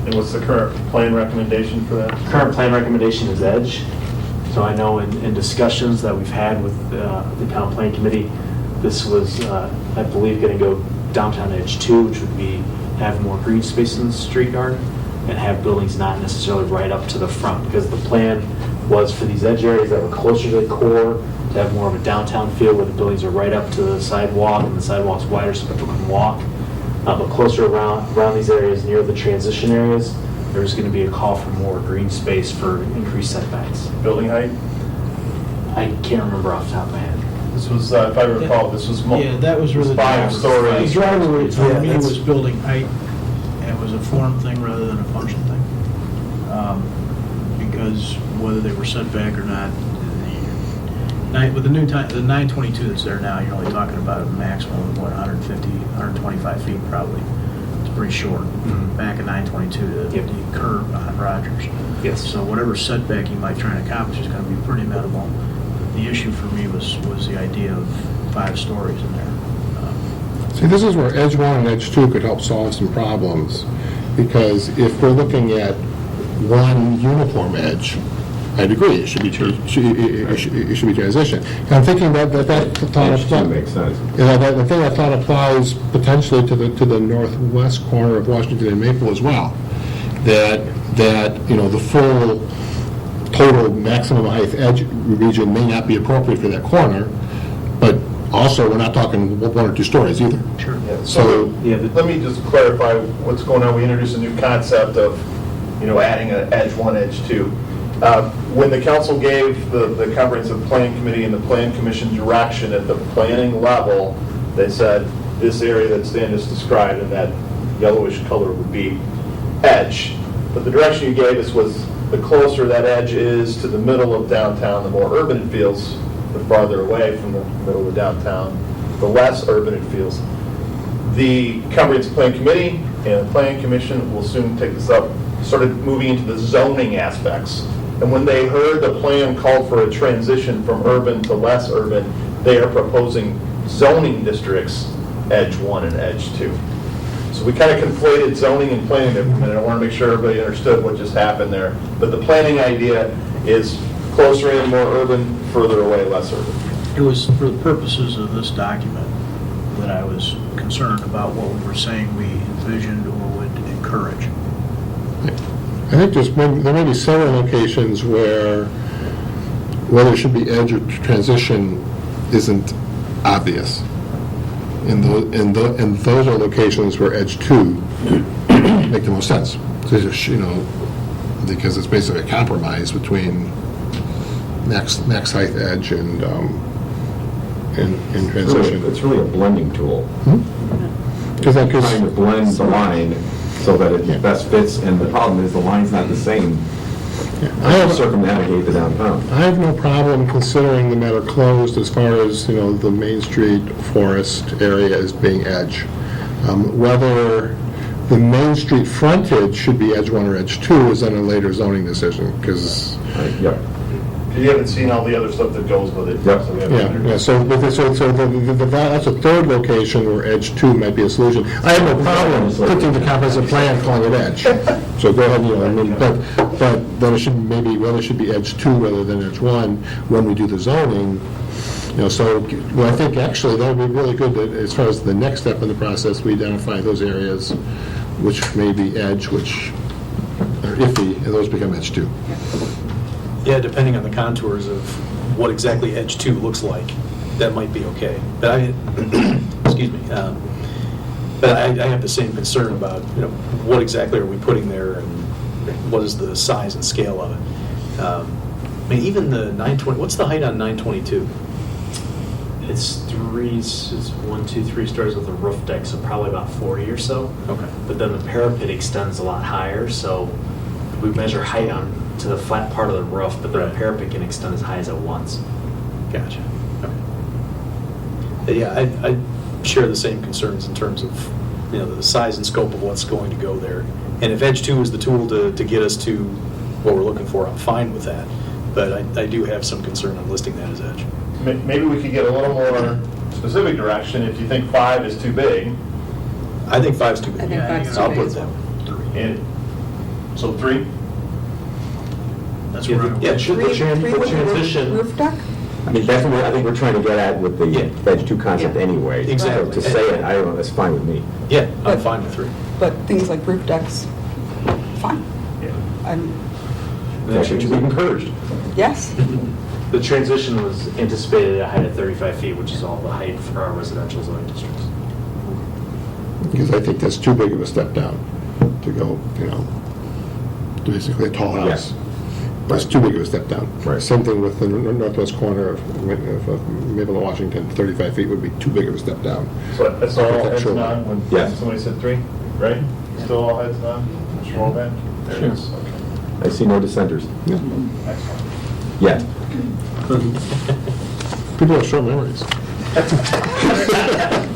And what's the current plan recommendation for that? Current plan recommendation is edge. So I know in discussions that we've had with the town plan committee, this was, I believe, going to go downtown edge 2, which would have more green space in the street yard and have buildings not necessarily right up to the front, because the plan was for these edge areas that were closer to the core to have more of a downtown feel where the buildings are right up to the sidewalk and the sidewalk's wider so people can walk. But closer around these areas near the transition areas, there's going to be a call for more green space for increased setbacks. Building height? I can't remember off the top of my head. This was, if I recall, this was Yeah, that was really 5 stories. The driver for me was building height. It was a form thing rather than a function thing. Because whether they were set back or not, with the 922 that's there now, you're only talking about a maximum of 150, 125 feet probably. It's pretty short. Back in 922, the curve on Rogers. Yes. So whatever setback you might try and accomplish is going to be pretty minimal. The issue for me was the idea of 5 stories in there. See, this is where Edge 1 and Edge 2 could help solve some problems, because if we're looking at one uniform edge, I'd agree, it should be transition. And I'm thinking that thought Edge 2 makes sense. the thing I thought applies potentially to the northwest corner of Washington and Maple as well. That the full total maximum height edge region may not be appropriate for that corner, but also we're not talking 1 or 2 stories either. Sure. Yeah, so let me just clarify what's going on. We introduced a new concept of, adding an edge 1, edge 2. When the council gave the comprehensive plan committee and the plan commission direction at the planning level, they said this area that Stan just described in that yellowish color would be edge. But the direction you gave us was the closer that edge is to the middle of downtown, the more urban it feels. The farther away from the middle of downtown, the less urban it feels. The Comprehensive Plan Committee and the Plan Commission will soon take this up, started moving into the zoning aspects. And when they heard the plan called for a transition from urban to less urban, they are proposing zoning districts, Edge 1 and Edge 2. So we kind of conflated zoning and planning there for a minute. I want to make sure everybody understood what just happened there. But the planning idea is closer in, more urban, further away, less urban. It was for the purposes of this document that I was concerned about what we were saying we envisioned or would encourage. I think there may be several locations where whether it should be edge or transition isn't obvious. And those are locations where edge 2 make the most sense. So, because it's basically a compromise between max height edge and transition. It's really a blending tool. Because Trying to blend the line so that it best fits, and the problem is the line's not the same. I Circumnavigate the downtown. have no problem considering the matter closed as far as, the Main Street Forest area as being edge. Whether the Main Street frontage should be edge 1 or edge 2 is then a later zoning decision, because, Yep. You haven't seen all the other stuff that goes with it. Yep. So we haven't- so that's a third location where edge 2 might be a solution. I have no problem putting the comprehensive plan calling it edge. So go ahead, but then it should whether it should be edge 2 rather than edge 1 when we do the zoning. I think actually that would be really good that as far as the next step in the process, we identify those areas which may be edge, which are iffy, and those become edge 2. Yeah, depending on the contours of what exactly edge 2 looks like, that might be okay. But excuse me, but I have the same concern about, what exactly are we putting there and what is the size and scale of it. Even the 920, what's the height on 922? It's 1, 2, 3 stories with a roof deck, so probably about 40 or so. Okay. But then the parapet extends a lot higher, so we measure height on to the flat part of the roof, but then Right. the parapet can extend as high as it wants. Gotcha. Okay. Yeah, I share the same concerns in terms of, the size and scope of what's going to go there. And if Edge 2 is the tool to get us to what we're looking for, I'm fine with that. But I do have some concern on listing that as Edge. Maybe we could get a little more specific direction if you think 5 is too big. I think 5's too big. I think 5's too I'll big put as that. well. 3. And so 3? That's where I'm. Yeah, Three with the transition. roof deck? I mean, that's what I think we're trying to get at with the Yeah. edge 2 concept Yeah. anyway. Exactly. So to say it, I don't know, that's fine with me. Yeah, I'm fine with 3. But things like roof decks, fine. That should be encouraged. Yes. The transition was anticipated at a height of 35 feet, which is all the height for our residential zoning districts. Because I think that's too big of a step down to go, to basically a tall house. Yes. That's too big of a step down. Right. Same thing with the northwest corner of Maple and Washington, 35 feet would be too big of a step down. So that's all heads Architectural. nod when Yes. somebody said 3, right? Still all heads nod? Mr. Wallback? There it is, okay. I see no dissenters. Yeah. Excellent. Yet. People have short memories.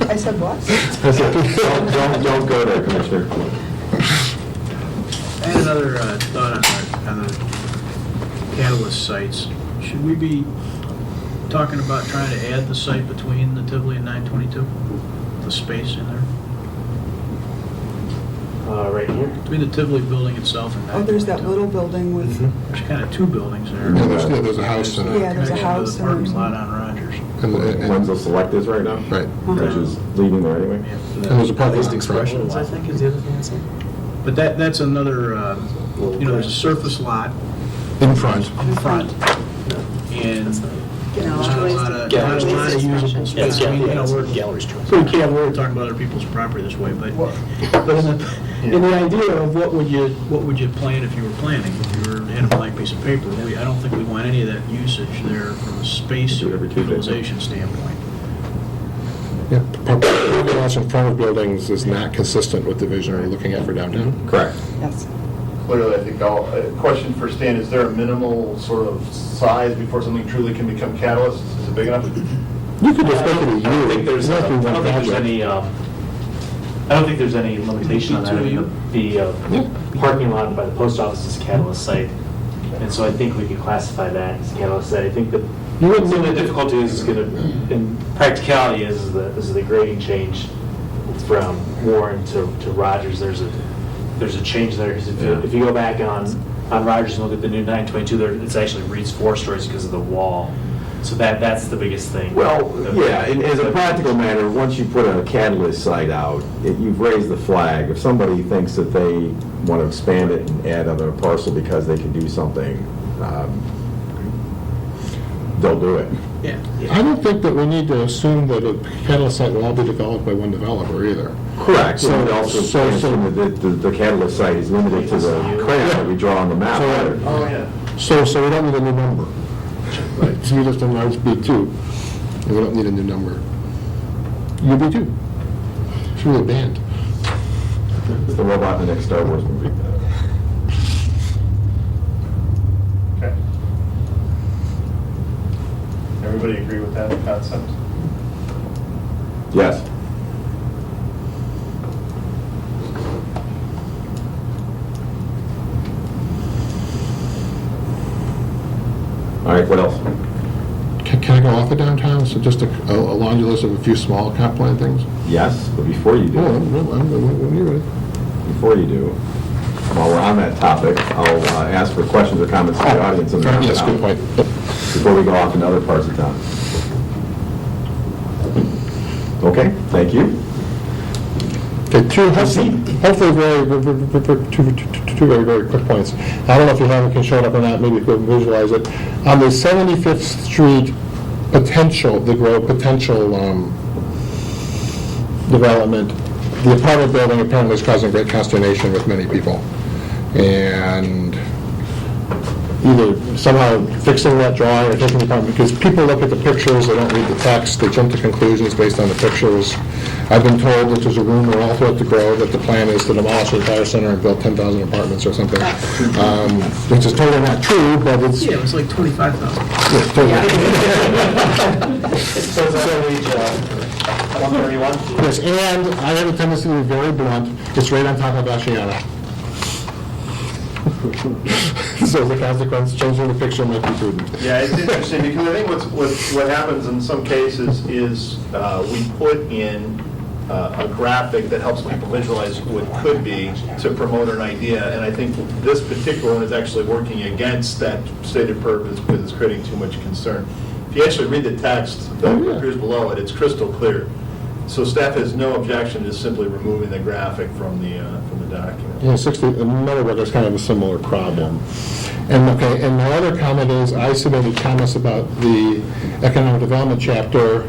I said what? Don't go there, Commissioner. I had another thought on the Catalyst sites. Should we be talking about trying to add the site between the Tivoli and 922? The space in there? Right here. Between the Tivoli building itself and 922? Oh, there's that little building with, There's kind of 2 buildings there. There's a house and Yeah, there's a Connection to house the parking and- lot on Rogers. Wenzel Select is right now. Right. Which is leaving there anyway. And there's a parking lot. Expressions, I think, is the other thing I said. But that's another, there's a surface lot In front. in front. And not a lot of usable space. I mean, we're Gallery's choice. pretty careful, we're talking about other people's property this way, but in the idea of what would you plan if you were planning, if you had a blank piece of paper, I don't think we want any of that usage there from a space Do it every Tuesday. utilization standpoint. Yeah, parking lots in front of buildings is not consistent with the vision we're looking at for downtown. Correct. yes. Clearly, I think question for Stan, is there a minimal sort of size before something truly can become catalyst? Is it big enough? You could just make it a I don't think U. there's, It I might be don't one think there's project. any I don't think there's any limitation on that. I mean, the parking lot by the post office is a catalyst site, and so I think we could classify that as a catalyst site. I think that some of the difficulty is going to, in practicality, is the grading change from Warren to Rogers. There's a change there, because if you go back on Rogers and look at the new 922, there, it's actually reads 4 stories because of the wall. So that's the biggest thing. Well, yeah, and as a practical matter, once you put a catalyst site out, you've raised the flag. If somebody thinks that they want to expand it and add another parcel because they can do something, they'll do it. Yeah. I don't think that we need to assume that a catalyst site will all be developed by one developer either. Correct. So- And also, so- assume that the catalyst site is limited to the crayon that we draw on the map. So- Oh, yeah. So we don't need a new number. So you just enlarge B2, and we don't need a new number. UB2. It's really a band. It's the robot in the next Star Wars movie. Okay. Everybody agree with that concept? Yes. All right, what else? Can I go off of downtown? So just a laundry list of a few small comp plan things? Yes, but before you do, When you're ready. while we're on that topic, I'll ask for questions or comments from the audience. on the Yes, good point. Before we go off into other parts of town. Okay, thank you. Okay, hopefully two very, very quick points. I don't know if you have it, can show it up or not, maybe you could visualize it. On the 75th Street potential development, the apartment building apparently is causing great consternation with many people. And either somehow fixing that drawing or taking the apartment, because people look at the pictures, they don't read the text, they jump to conclusions based on the pictures. I've been told that there's a rumor all throughout the Grove that the plan is to demolish the entire center and build 10,000 apartments or something, which is totally not true, but it's... Yeah, it was like 25,000. Yeah, totally. So is that page 131? Yes, and I have a tendency to be very blunt, it's right on top of Ashiana. So as a consequence, changing the picture might be prudent. Yeah, it's interesting, because I think what happens in some cases is we put in a graphic that helps people visualize what could be to promote an idea, and I think this particular one is actually working against that stated purpose because it's creating too much concern. If you actually read the text that appears below it, it's crystal clear. So staff has no objection to simply removing the graphic from the document. Yeah, 60, another one is kind of a similar problem. And okay, and my other comment is, I submitted comments about the economic development chapter.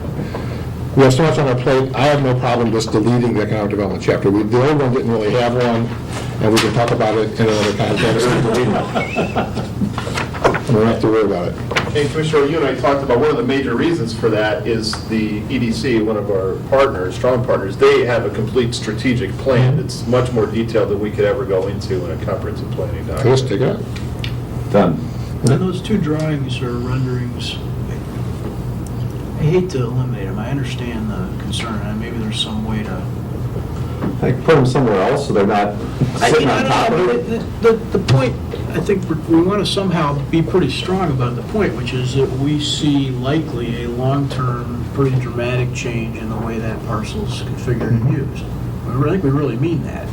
We have so much on our plate, I have no problem just deleting the economic development chapter. The old one didn't really have one, and we can talk about it in another context. We don't have to worry about it. And Commissioner, you and I talked about one of the major reasons for that is the EDC, one of our partners, strong partners, they have a complete strategic plan that's much more detailed than we could ever go into in a comprehensive planning document. Just take it out. Done. And those two drawings or renderings, I hate to eliminate them. I understand the concern, and maybe there's some way to... I put them somewhere else so they're not sitting on top of it. The point, I think we want to somehow be pretty strong about the point, which is that we see likely a long-term, pretty dramatic change in the way that parcel's configured and used. I think we really mean that.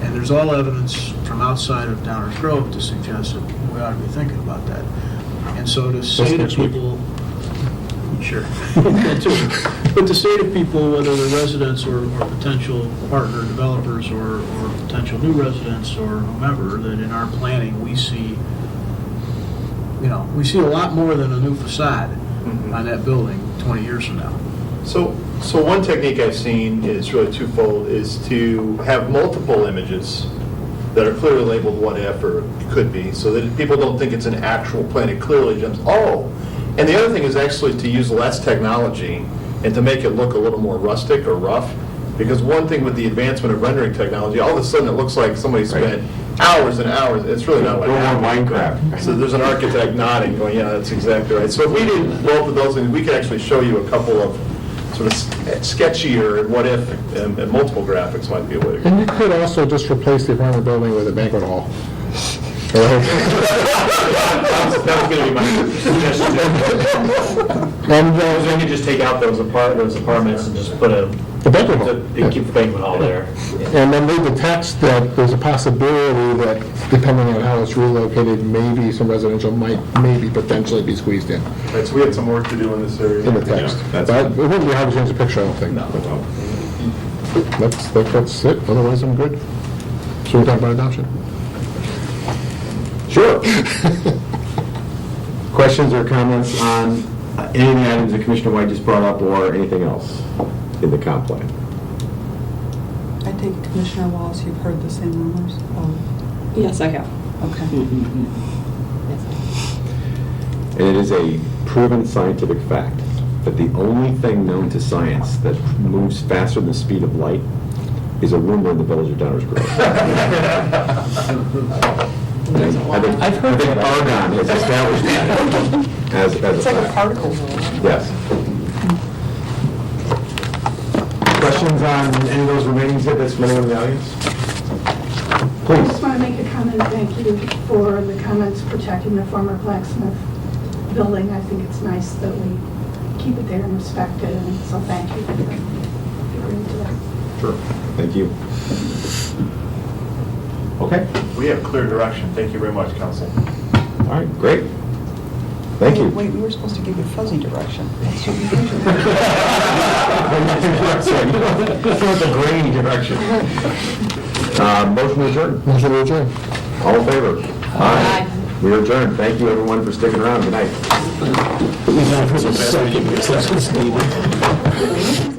And there's all evidence from outside of Downers Grove to suggest that we ought to be thinking about that. And so to say to people... Sure. That too. But to say to people, whether they're residents or potential partner developers or potential new residents or whomever, that in our planning, we see a lot more than a new facade on that building 20 years from now. So one technique I've seen is really twofold, is to have multiple images that are clearly labeled what if or could be, so that people don't think it's an actual plan. It clearly jumps, oh. And the other thing is actually to use less technology and to make it look a little more rustic or rough. Because one thing with the advancement of rendering technology, all of a sudden it looks like somebody spent hours and hours. It's really not what happened. Minecraft. So there's an architect nodding, going, yeah, that's exactly right. So if we did both of those things, we could actually show you a couple of sort of sketchier, and what if, and multiple graphics might be a way to go. And you could also just replace the apartment building with a banquet hall. Right? That was going to be my suggestion. And Because we could just take out those apartments and just put the banquet hall. keep the banquet hall there. And then leave the text that there's a possibility that, depending on how it's relocated, maybe some residential might maybe potentially be squeezed in Right, so we had some work to do in this area. the text. Yeah, that's- But it wouldn't be hard to change the picture, I don't think. No. That's it, otherwise I'm good. Should we talk about adoption? Sure. Questions or comments on any of the items that Commissioner White just brought up or anything else in the comp plan? I think Commissioner Wallace, you've heard the same rumors? Yes, I have. Okay. And it is a proven scientific fact that the only thing known to science that moves faster than the speed of light is a rumor in the village of Downers Grove. I've heard I think that. Argonne has established that as a It's like a fact. particle. Yes. Questions on any of those remaining exhibits from anyone in the audience? I Please. just want to make a comment, thank you for the comments protecting the former blacksmith building. I think it's nice that we keep it there and respect it, and so thank you for agreeing to that. Sure. Thank you. Okay. We have clear direction. Thank you very much, council. All right, great. Thank you. Wait, we were supposed to give you fuzzy direction. That's what we The grainy direction. Motion to adjourn. Motion to adjourn. All in favor? Aye. We are adjourned. Thank you, everyone, for sticking around. Good night. We've had for the second, so it's needed.